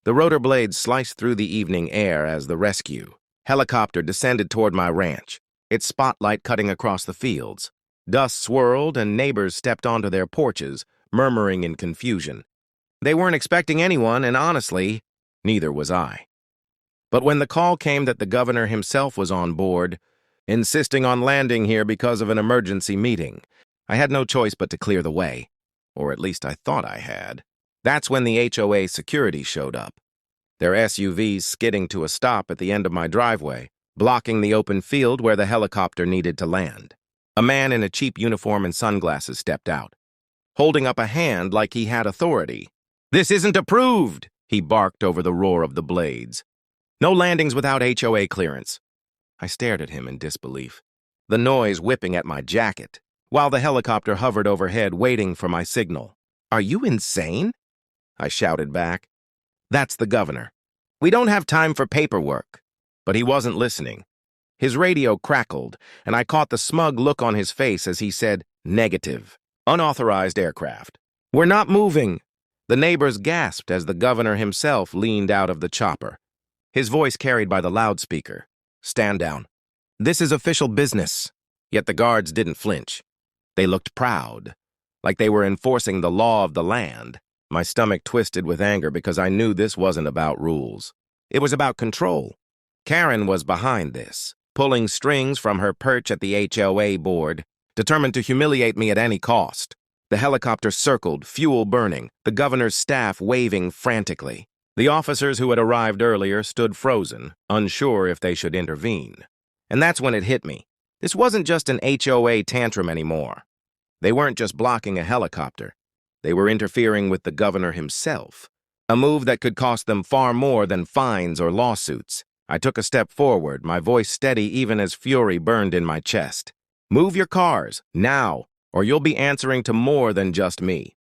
The rotor blades sliced through the evening air as the rescue helicopter descended toward my ranch, its spotlight cutting across the fields. Dust swirled and neighbors stepped onto their porches, murmuring in confusion. They weren't expecting anyone, and honestly, neither was I. But when the call came that the governor himself was on board, insisting on landing here because of an emergency meeting, I had no choice but to clear the way, or at least I thought I had. That's when the HOA security showed up, their SUVs skidding to a stop at the end of my driveway, blocking the open field where the helicopter needed to land. A man in a cheap uniform and sunglasses stepped out, holding up a hand like he had authority. "This isn't approved," he barked over the roar of the blades. "No landings without HOA clearance." I stared at him in disbelief, the noise whipping at my jacket, while the helicopter hovered overhead waiting for my signal. "Are you insane?" I shouted back. "That's the governor. We don't have time for paperwork." But he wasn't listening. His radio crackled, and I caught the smug look on his face as he said, "Negative. Unauthorized aircraft. We're not moving." The neighbors gasped as the governor himself leaned out of the chopper, his voice carried by the loudspeaker. "Stand down. This is official business." Yet the guards didn't flinch. They looked proud, like they were enforcing the law of the land. My stomach twisted with anger because I knew this wasn't about rules. It was about control. Karen was behind this, pulling strings from her perch at the HOA board, determined to humiliate me at any cost. The helicopter circled, fuel burning, the governor's staff waving frantically. The officers who had arrived earlier stood frozen, unsure if they should intervene. And that's when it hit me. This wasn't just an HOA tantrum anymore. They weren't just blocking a helicopter. They were interfering with the governor himself, a move that could cost them far more than fines or lawsuits. I took a step forward, my voice steady even as fury burned in my chest. "Move your cars, now, or you'll be answering to more than just me."